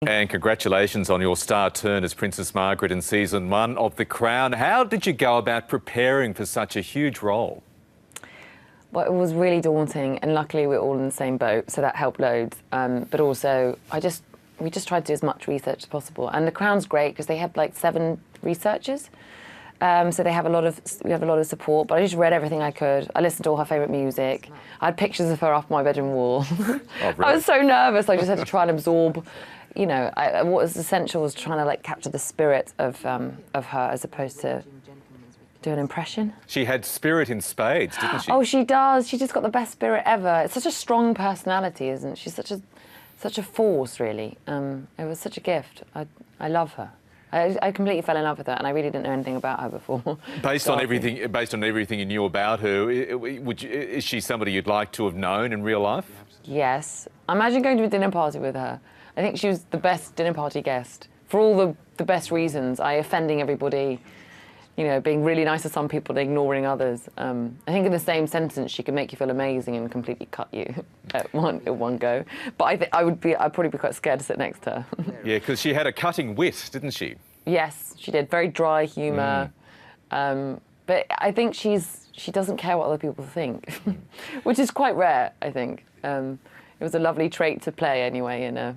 And congratulations on your star turn as Princess Margaret in season 1 of The Crown. How did you go about preparing for such a huge role? Well, it was really daunting, and luckily we're all in the same boat, so that helped loads. But also, we just tried to do as much research as possible. And The Crown's great because they had like 7 researchers, so we have a lot of support. But I just read everything I could. I listened to all her favourite music. I had pictures of her off my bedroom wall. Oh, really? I was so nervous. I just had to try and absorb. You know, what was essential was trying to like capture the spirit of her as opposed to do an impression. She had spirit in spades, didn't she? Oh, she does. She just got the best spirit ever. It's such a strong personality, isn't she? She's such a force, really. It was such a gift. I love her. I completely fell in love with her, and I really didn't know anything about her before. Based on everything you knew about her, is she somebody you'd like to have known in real life? Yes. Imagine going to a dinner party with her. I think she was the best dinner party guest for all the best reasons. Offending everybody, you know, being really nice to some people and ignoring others. I think in the same sentence she could make you feel amazing and completely cut you at one go. But I'd probably be quite scared to sit next to her. Yeah, because she had a cutting wit, didn't she? Yes, she did. Very dry humour. But I think she doesn't care what other people think, which is quite rare, I think. It was a lovely trait to play anyway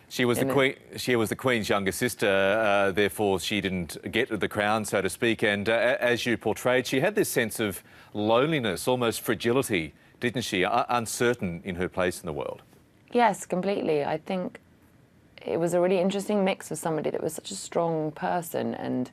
She was the Queen's younger sister, therefore she didn't get the crown, so to speak. And as you portrayed, she had this sense of loneliness, almost fragility, didn't she? Uncertain in her place in the world. Yes, completely. I think it was a really interesting mix of somebody that was such a strong person and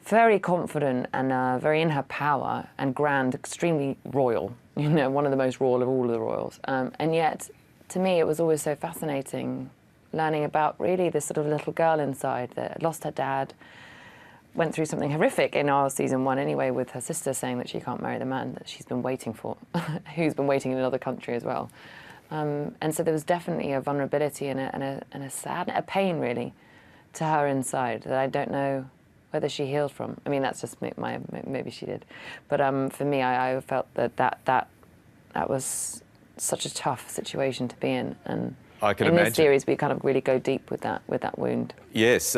very confident and very in her power and grand, extremely royal. You know, one of the most royal of all of the royals. And yet, to me, it was always so fascinating learning about really this sort of little girl inside that lost her dad, went through something horrific in our season 1 anyway, with her sister saying that she can't marry the man that she's been waiting for, who's been waiting in another country as well. And so there was definitely a vulnerability and a sad, a pain really, to her inside that I don't know whether she healed from. I mean, that's just maybe she did. But for me, I felt that was such a tough situation to be in, and I can in imagine. This series we kind of really go deep with that wound. Yes,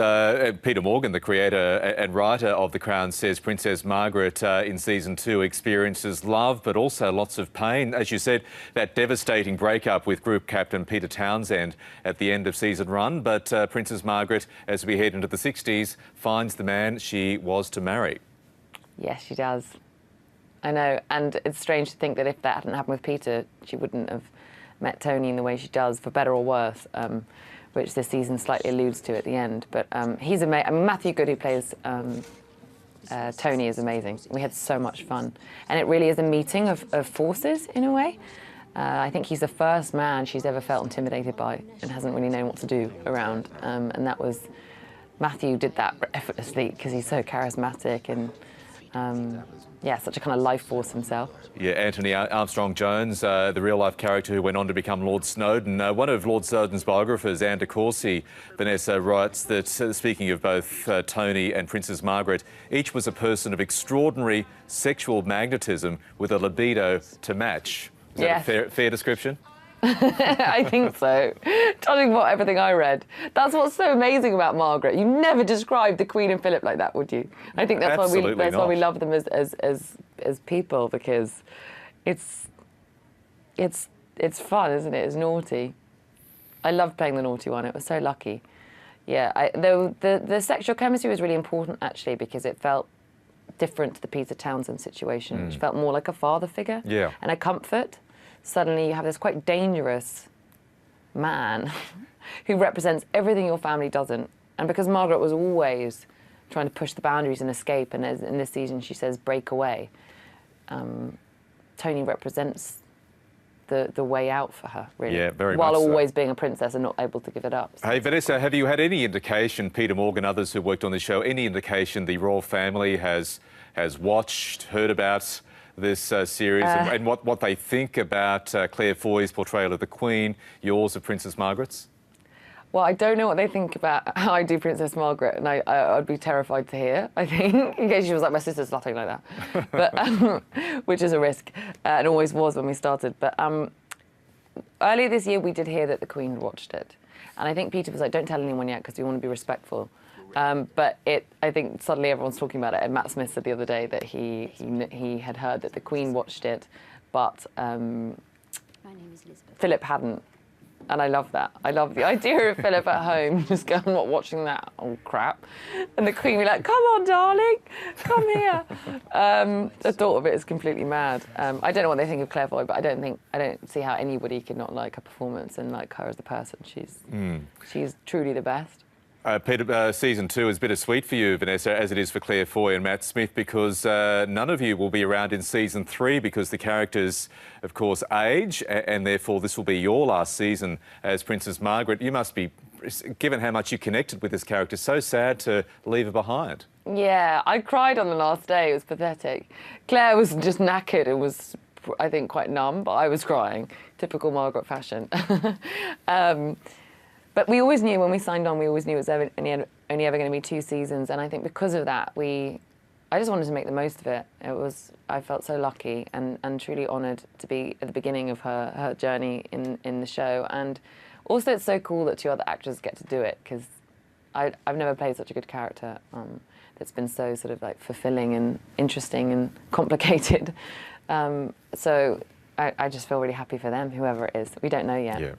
Peter Morgan, the creator and writer of The Crown, says Princess Margaret in season 2 experiences love but also lots of pain. As you said, that devastating breakup with group captain Peter Townsend at the end of season 1, but Princess Margaret, as we head into the 60s, finds the man she was to marry. Yes, she does. I know, and it's strange to think that if that hadn't happened with Peter, she wouldn't have met Tony in the way she does, for better or worse, which this season slightly alludes to at the end. But he's amazing. I mean, Matthew Good, who plays Tony, is amazing. We had so much fun. And it really is a meeting of forces, in a way. I think he's the first man she's ever felt intimidated by and hasn't really known what to do around. And that was... Matthew did that effortlessly because he's so charismatic and... yeah, such a kind of life force himself. Yeah, Anthony Armstrong-Jones, the real-life character who went on to become Lord Snowdon. One of Lord Snowdon's biographers, Anne de Courcy, Vanessa, writes that, speaking of both Tony and Princess Margaret, each was a person of extraordinary sexual magnetism with a libido to match. Is that a fair description? I think so. Judging by everything I read. That's what's so amazing about Margaret. You never describe the Queen and Philip like that, would you? I think that's why we love them as people, because it's fun, isn't it? It's naughty. I loved playing the naughty one. It was so lucky. Yeah, the sexual chemistry was really important actually, because it felt different to the Peter Townsend situation, which felt more like a father figure and a comfort. Suddenly you have this quite dangerous man who represents everything your family doesn't. And because Margaret was always trying to push the boundaries and escape, and in this season she says break away, Tony represents the way out for her, really. Yeah, very while much so. Always being a princess and not able to give it up. So. Hey, Vanessa, have you had any indication, Peter Morgan, others who worked on this show, any indication the royal family has watched, heard about this series and what they think about Claire Foy's portrayal of the Queen, yours of Princess Margaret's? Well, I don't know what they think about how I do Princess Margaret, and I'd be terrified to hear, I think, in case she was like my sister's, nothing like that, but which is a risk, and always was when we started. But earlier this year, we did hear that the Queen watched it. And I think Peter was like, don't tell anyone yet because we want to be respectful. But I think suddenly everyone's talking about it. And Matt Smith said the other day that he had heard that the Queen watched it, but My name is Elizabeth. Philip hadn't. And I love that. I love the idea of Philip at home just going, I'm not watching that. Oh, crap. And the Queen be like, come on, darling, come here. The thought of it is completely mad. I don't know what they think of Claire Foy, but I don't see how anybody could not like her performance and like her as a person. She's truly the best. Peter, season 2 is bittersweet for you, Vanessa, as it is for Claire Foy and Matt Smith, because none of you will be around in season 3 because the characters, of course, age, and therefore this will be your last season as Princess Margaret. You must be, given how much you connected with this character, so sad to leave her behind. Yeah, I cried on the last day. It was pathetic. Claire was just knackered and was, I think, quite numb, but I was crying. Typical Margaret fashion. But we always knew when we signed on, we always knew it was only ever going to be 2 seasons. And I think because of that, I just wanted to make the most of it. I felt so lucky and truly honoured to be at the beginning of her journey in the show. And also it's so cool that 2 other actors get to do it, because I've never played such a good character that's been so sort of like fulfilling and interesting and complicated. So I just feel really happy for them, whoever it is. We don't know yet. Yeah.